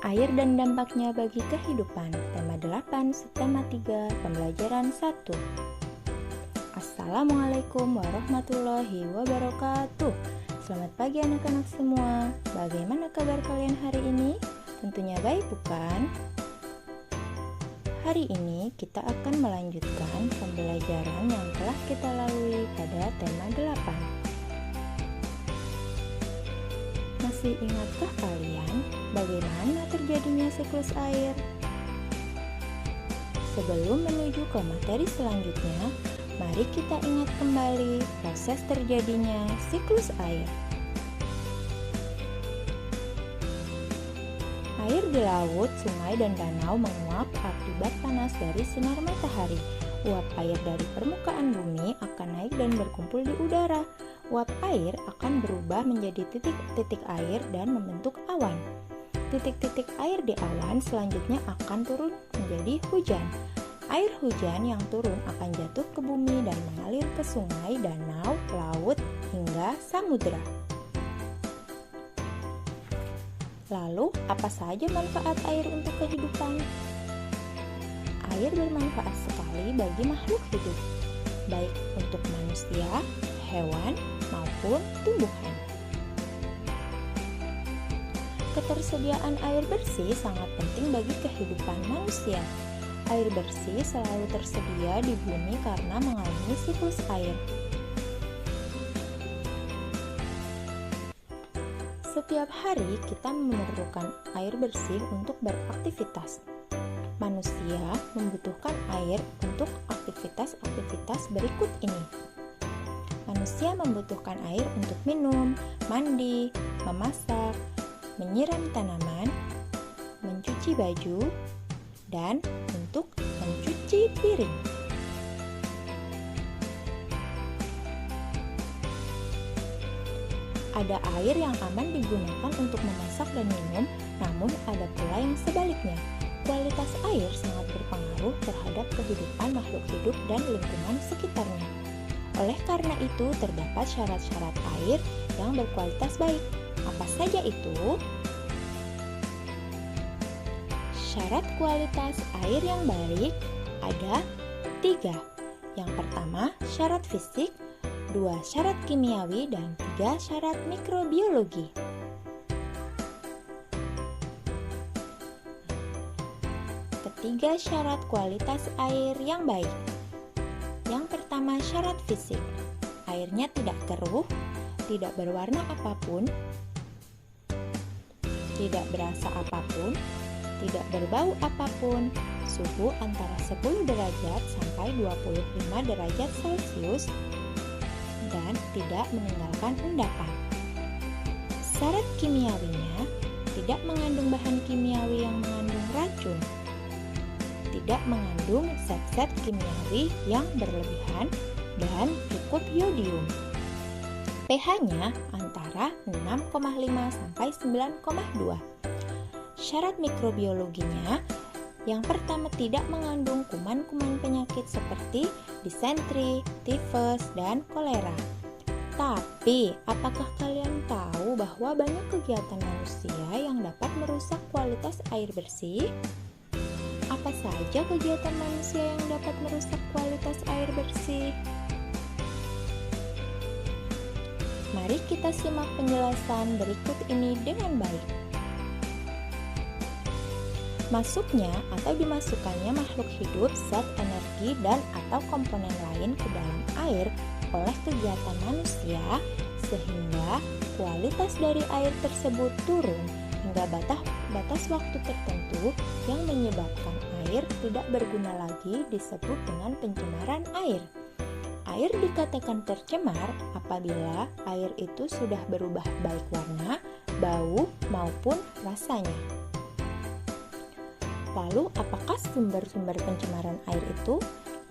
Air dan dampaknya bagi kehidupan. Tema 8, subtema 3, pembelajaran 1. Assalamualaikum warahmatullahi wabarakatuh. Selamat pagi anak-anak semua. Bagaimana kabar kalian hari ini? Tentunya baik, bukan? Hari ini kita akan melanjutkan pembelajaran yang telah kita lalui pada tema 8. Masih ingatkah kalian bagaimana terjadinya siklus air? Sebelum menuju ke materi selanjutnya, mari kita ingat kembali proses terjadinya siklus air. Air di laut, sungai, dan danau menguap akibat panas dari sinar matahari. Uap air dari permukaan bumi akan naik dan berkumpul di udara. Uap air akan berubah menjadi titik-titik air dan membentuk awan. Titik-titik air di awan selanjutnya akan turun menjadi hujan. Air hujan yang turun akan jatuh ke bumi dan mengalir ke sungai, danau, laut, hingga samudera. Lalu, apa saja manfaat air untuk kehidupan? Air bermanfaat sekali bagi makhluk hidup, baik untuk manusia, hewan, maupun tumbuhan. Ketersediaan air bersih sangat penting bagi kehidupan manusia. Air bersih selalu tersedia di bumi karena mengalami siklus air. Setiap hari kita memerlukan air bersih untuk beraktivitas. Manusia membutuhkan air untuk aktivitas-aktivitas berikut ini. Manusia membutuhkan air untuk minum, mandi, memasak, menyiram tanaman, mencuci baju, dan untuk mencuci piring. Ada air yang aman digunakan untuk memasak dan minum, namun ada pula yang sebaliknya. Kualitas air sangat berpengaruh terhadap kehidupan makhluk hidup dan lingkungan sekitarnya. Oleh karena itu, terdapat syarat-syarat air yang berkualitas baik. Apa saja itu? Syarat kualitas air yang baik ada 3. Yang pertama, syarat fisik, 2 syarat kimiawi, dan 3 syarat mikrobiologi. Ketiga syarat kualitas air yang baik. Yang pertama, syarat fisik. Airnya tidak keruh, tidak berwarna apapun, tidak berasa apapun, tidak berbau apapun, suhu antara 10 derajat sampai 25 derajat Celcius, dan tidak meninggalkan endapan. Syarat kimiawinya, tidak mengandung bahan kimiawi yang mengandung racun, tidak mengandung zat-zat kimiawi yang berlebihan, dan cukup yodium. pH-nya antara 6,5 sampai 9,2. Syarat mikrobiologinya, yang pertama tidak mengandung kuman-kuman penyakit seperti disentri, tifus, dan kolera. Tapi, apakah kalian tahu bahwa banyak kegiatan manusia yang dapat merusak kualitas air bersih? Apa saja kegiatan manusia yang dapat merusak kualitas air bersih? Mari kita simak penjelasan berikut ini dengan baik. Masuknya atau dimasukkannya makhluk hidup, zat energi, dan atau komponen lain ke dalam air oleh kegiatan manusia sehingga kualitas dari air tersebut turun hingga batas waktu tertentu yang menyebabkan air tidak berguna lagi disebut dengan pencemaran air. Air dikatakan tercemar apabila air itu sudah berubah baik warna, bau, maupun rasanya. Lalu, apakah sumber-sumber pencemaran air itu?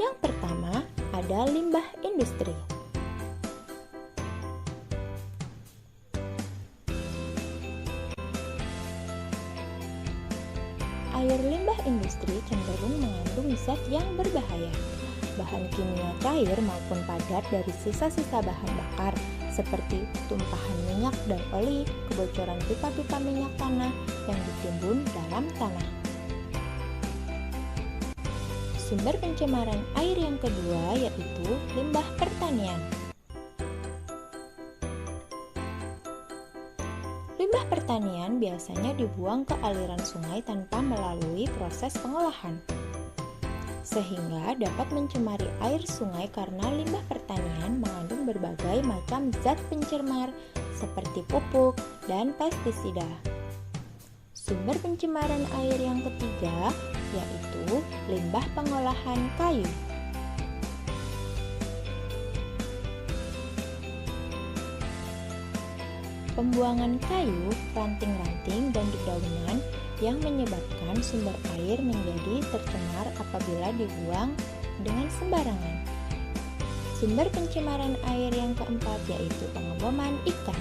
Yang pertama, ada limbah industri. Air limbah industri cenderung mengandung zat yang berbahaya. Bahan kimia cair maupun padat dari sisa-sisa bahan bakar seperti tumpahan minyak dan oli, kebocoran pipa-pipa minyak tanah yang ditimbun dalam tanah. Sumber pencemaran air yang kedua yaitu limbah pertanian. Limbah pertanian biasanya dibuang ke aliran sungai tanpa melalui proses pengolahan, sehingga dapat mencemari air sungai karena limbah pertanian mengandung berbagai macam zat pencemar seperti pupuk dan pestisida. Sumber pencemaran air yang ketiga yaitu limbah pengolahan kayu. Pembuangan kayu, ranting-ranting, dan dedaunan yang menyebabkan sumber air menjadi tercemar apabila dibuang dengan sembarangan. Sumber pencemaran air yang keempat yaitu pengeboman ikan.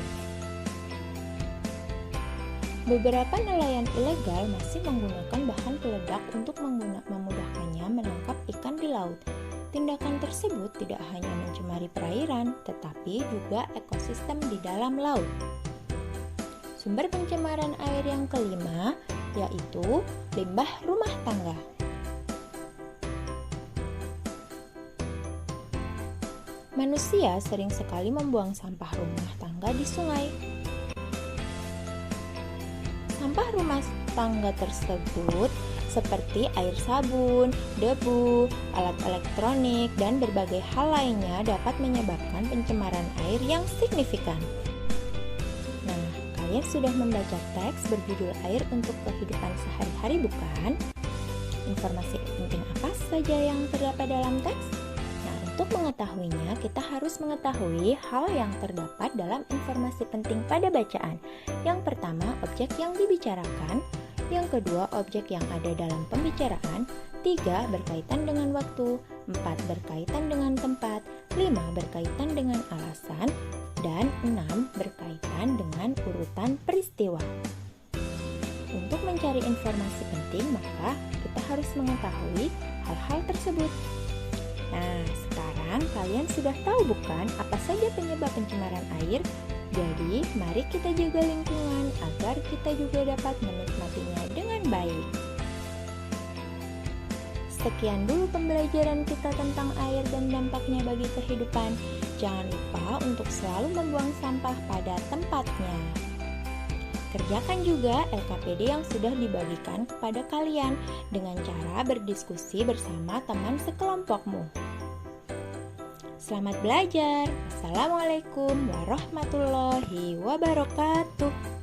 Beberapa nelayan ilegal masih menggunakan bahan peledak untuk memudahkannya menangkap ikan di laut. Tindakan tersebut tidak hanya mencemari perairan, tetapi juga ekosistem di dalam laut. Sumber pencemaran air yang kelima yaitu limbah rumah tangga. Manusia sering sekali membuang sampah rumah tangga di sungai. Sampah rumah tangga tersebut seperti air sabun, debu, alat elektronik, dan berbagai hal lainnya dapat menyebabkan pencemaran air yang signifikan. Nah, kalian sudah membaca teks berjudul Air untuk Kehidupan Sehari-hari, bukan? Informasi penting apa saja yang terdapat dalam teks? Nah, untuk mengetahuinya, kita harus mengetahui hal yang terdapat dalam informasi penting pada bacaan. Yang pertama, objek yang dibicarakan. Yang kedua, objek yang ada dalam pembicaraan. 3. Berkaitan dengan waktu. 4. Berkaitan dengan tempat. 5. Berkaitan dengan alasan. Dan 6. Berkaitan dengan urutan peristiwa. Untuk mencari informasi penting, maka kita harus mengetahui hal-hal tersebut. Nah, sekarang kalian sudah tahu bukan apa saja penyebab pencemaran air? Jadi, mari kita jaga lingkungan agar kita juga dapat menikmatinya dengan baik. Sekian dulu pembelajaran kita tentang air dan dampaknya bagi kehidupan. Jangan lupa untuk selalu membuang sampah pada tempatnya. Kerjakan juga LKPD yang sudah dibagikan kepada kalian dengan cara berdiskusi bersama teman sekelompokmu. Selamat belajar. Assalamualaikum warahmatullahi wabarakatuh.